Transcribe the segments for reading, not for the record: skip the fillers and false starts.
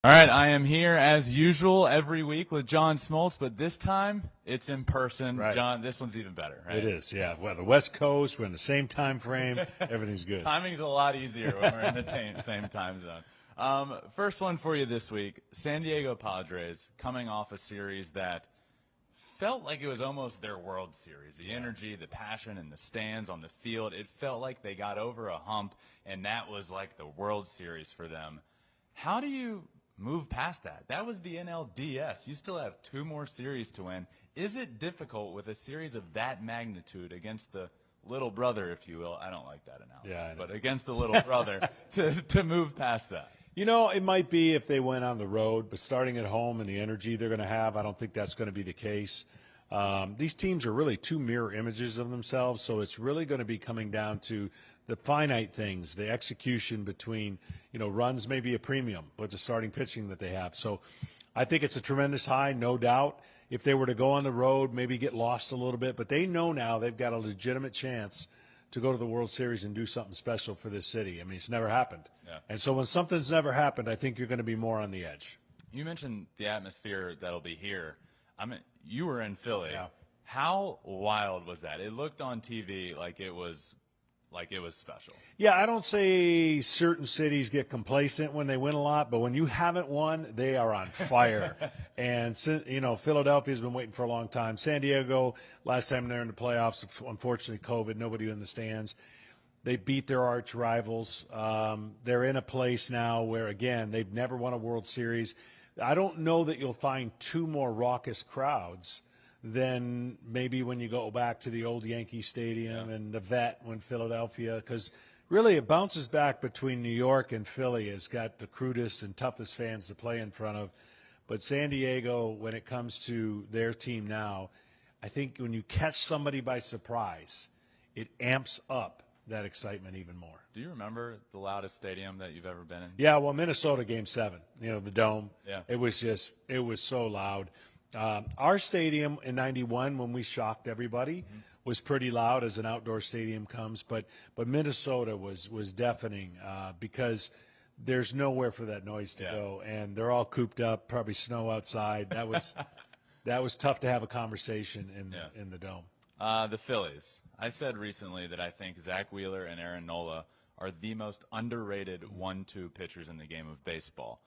All right, I am here as usual every week with John Smoltz, but this time it's in person. Right. John, this one's even better, right? It is, yeah. We're the West Coast. We're in the same time frame. Everything's good. Timing's a lot easier when we're in the same time zone. First one for you this week, San Diego Padres coming off a series that felt like it was almost their World Series. The energy, the passion, and the stands on the field, it felt like they got over a hump, and that was like the World Series for them. How do you move past that? That was the NLDS. You still have 2 more series to win. Is it difficult with a series of that magnitude against the little brother, if you will? I don't like that analogy, but against the little brother to move past that. You know, it might be if they went on the road, but starting at home and the energy they're going to have, I don't think that's going to be the case. These teams are really 2 mirror images of themselves, so it's really going to be coming down to the finite things, the execution between, runs may be a premium, but the starting pitching that they have. So I think it's a tremendous high, no doubt. If they were to go on the road, maybe get lost a little bit, but they know now they've got a legitimate chance to go to the World Series and do something special for this city. I mean, it's never happened. Yeah. And so when something's never happened, I think you're going to be more on the edge. You mentioned the atmosphere that'll be here. I mean, you were in Philly. Yeah. How wild was that? It looked on TV like it was special. Yeah, I don't say certain cities get complacent when they win a lot, but when you haven't won, they are on fire. And, Philadelphia's been waiting for a long time. San Diego, last time they're in the playoffs, unfortunately COVID, nobody in the stands. They beat their arch rivals. They're in a place now where, again, they've never won a World Series. I don't know that you'll find 2 more raucous crowds than maybe when you go back to the old Yankee Stadium and the Vet when Philadelphia, because really it bounces back between New York and Philly. Has got the crudest and toughest fans to play in front of. But San Diego, when it comes to their team now, I think when you catch somebody by surprise, it amps up that excitement even more. Do you remember the loudest stadium that you've ever been in? Yeah, well, Minnesota Game 7, the Dome. Yeah. It was so loud. Our stadium in '91, when we shocked everybody, was pretty loud as an outdoor stadium comes. But Minnesota was deafening because there's nowhere for that noise to go, and they're all cooped up, probably snow outside. That was tough to have a conversation in the Dome. The Phillies. I said recently that I think Zach Wheeler and Aaron Nola are the most underrated 1-2 pitchers in the game of baseball.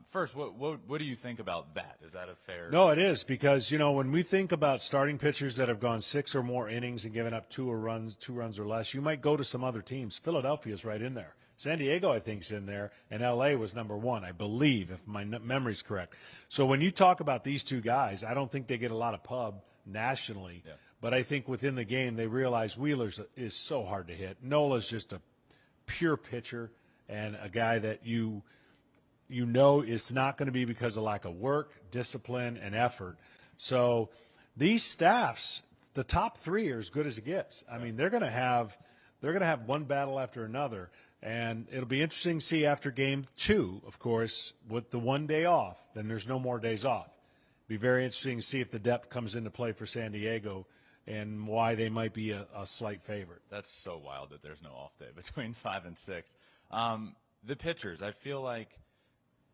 First, what do you think about that? Is that a fair? No, it is, because when we think about starting pitchers that have gone 6 or more innings and given up 2 runs or less, you might go to some other teams. Philadelphia's right in there. San Diego, I think, is in there, and L.A. was number 1, I believe, if my memory's correct. So when you talk about these 2 guys, I don't think they get a lot of pub nationally, but I think within the game they realize Wheeler's is so hard to hit. Nola's just a pure pitcher and a guy that it's not going to be because of lack of work, discipline, and effort. So these staffs, the top 3 are as good as it gets. I mean, they're going to have one battle after another, and it'll be interesting to see after Game 2, of course, with the 1 day off. Then there's no more days off. Be very interesting to see if the depth comes into play for San Diego and why they might be a slight favorite. That's so wild that there's no off day between 5 and 6. The pitchers, I feel like,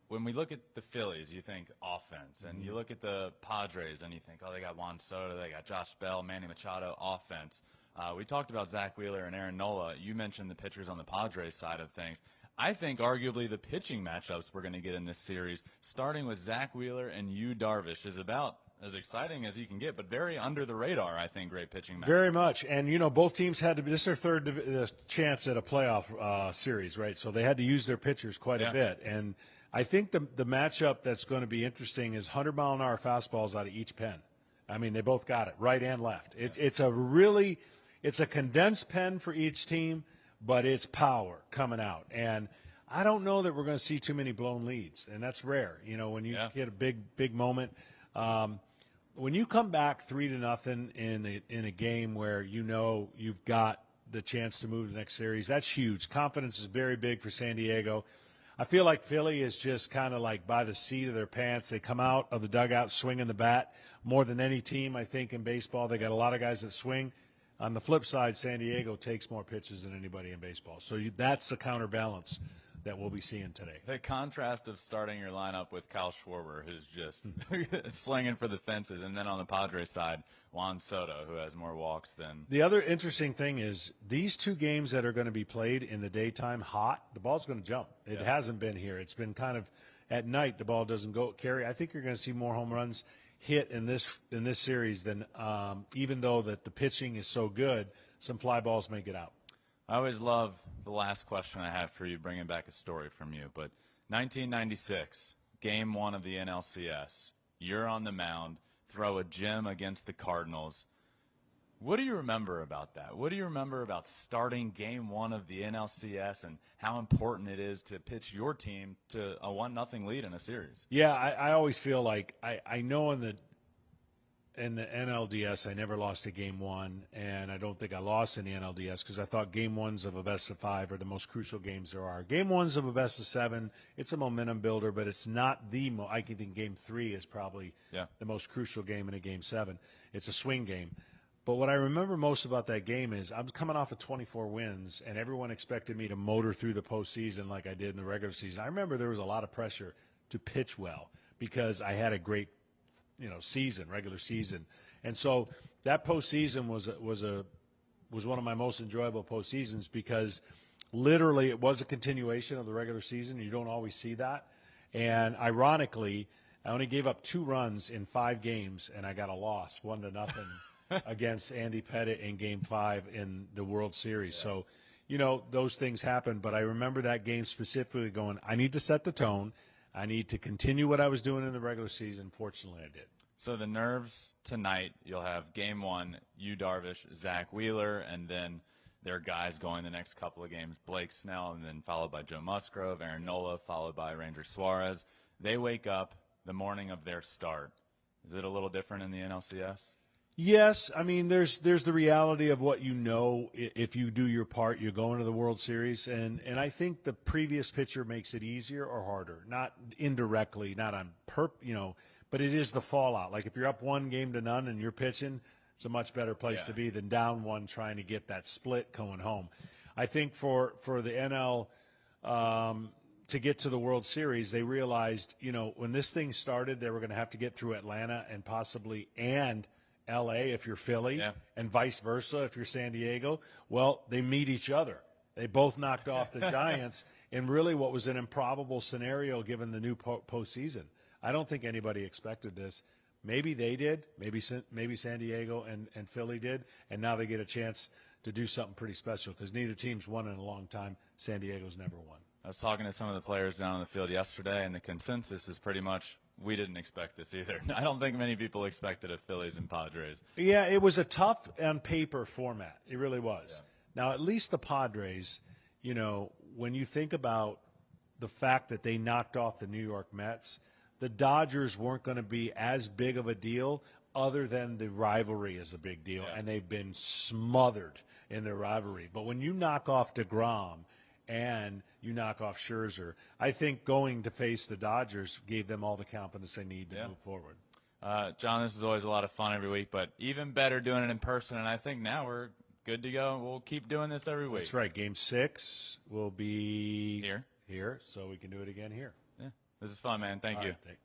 when we look at the Phillies, you think offense, and you look at the Padres, and you think, oh, they got Juan Soto, they got Josh Bell, Manny Machado, offense. We talked about Zach Wheeler and Aaron Nola. You mentioned the pitchers on the Padres side of things. I think arguably the pitching matchups we're going to get in this series, starting with Zach Wheeler and Yu Darvish, is about as exciting as you can get, but very under the radar, I think, great pitching matchup. Very much. And, both teams had to be – this is their 3rd chance at a playoff series, right? So they had to use their pitchers quite a bit. And I think the matchup that's going to be interesting is 100-mile-an-hour fastballs out of each pen. I mean, they both got it, right and left. It's a condensed pen for each team, but it's power coming out. And I don't know that we're going to see too many blown leads, and that's rare. When you hit a big moment. When you come back 3-0 in a game where you've got the chance to move to the next series, that's huge. Confidence is very big for San Diego. I feel like Philly is just kind of like by the seat of their pants. They come out of the dugout swinging the bat more than any team, I think, in baseball. They got a lot of guys that swing. On the flip side, San Diego takes more pitches than anybody in baseball. So that's the counterbalance that we'll be seeing today. The contrast of starting your lineup with Kyle Schwarber, who's just slinging for the fences, and then on the Padres side, Juan Soto, who has more walks than. The other interesting thing is these two games that are going to be played in the daytime hot, the ball's going to jump. It hasn't been here. It's been kind of at night, the ball doesn't go carry. I think you're going to see more home runs hit in this series than even though that the pitching is so good, some fly balls may get out. I always love the last question I had for you, bringing back a story from you. But 1996, Game 1 of the NLCS, you're on the mound, throw a gem against the Cardinals. What do you remember about that? What do you remember about starting Game 1 of the NLCS and how important it is to pitch your team to a 1-0 lead in a series? Yeah, I always feel like I know in the NLDS I never lost a Game 1, and I don't think I lost in the NLDS because I thought Game 1s of a best of 5 are the most crucial games there are. Game 1s of a best of 7, it's a momentum builder, but it's not the I think Game 3 is probably the most crucial game in a Game 7. It's a swing game. But what I remember most about that game is I was coming off of 24 wins, and everyone expected me to motor through the postseason like I did in the regular season. I remember there was a lot of pressure to pitch well because I had a great, regular season, and so that postseason was one of my most enjoyable postseasons because literally it was a continuation of the regular season. You don't always see that, and ironically, I only gave up 2 runs in 5 games, and I got a loss 1-0. Against Andy Pettit in Game 5 in the World Series. So, those things happen. But I remember that game specifically going, I need to set the tone. I need to continue what I was doing in the regular season. Fortunately, I did. So the nerves tonight, you'll have Game 1, Yu Darvish, Zach Wheeler, and then their guys going the next couple of games, Blake Snell, and then followed by Joe Musgrove, Aaron Nola, followed by Ranger Suarez. They wake up the morning of their start. Is it a little different in the NLCS? Yes, I mean there's the reality of what if you do your part, you're going to the World Series, and I think the previous pitcher makes it easier or harder, not indirectly, not on but it is the fallout. Like if you're up 1-0 and you're pitching, it's a much better place to be than down 1 trying to get that split going home. I think for the NL to get to the World Series, they realized when this thing started, they were going to have to get through Atlanta and possibly L.A. if you're Philly, and vice versa if you're San Diego. Well, they meet each other. They both knocked off the Giants in really what was an improbable scenario given the new postseason. I don't think anybody expected this. Maybe they did. Maybe San Diego and Philly did, and now they get a chance to do something pretty special because neither team's won in a long time. San Diego's never won. I was talking to some of the players down on the field yesterday, and the consensus is pretty much we didn't expect this either. I don't think many people expected a Phillies and Padres. Yeah, it was a tough on paper format. It really was. Yeah. Now, at least the Padres, when you think about the fact that they knocked off the New York Mets, the Dodgers weren't going to be as big of a deal other than the rivalry is a big deal, and they've been smothered in their rivalry. But when you knock off DeGrom and you knock off Scherzer, I think going to face the Dodgers gave them all the confidence they need to move forward. John, this is always a lot of fun every week, but even better doing it in person, and I think now we're good to go. We'll keep doing this every week. That's right. Game 6 will be here, so we can do it again here. Yeah, this is fun, man. Thank you. Right,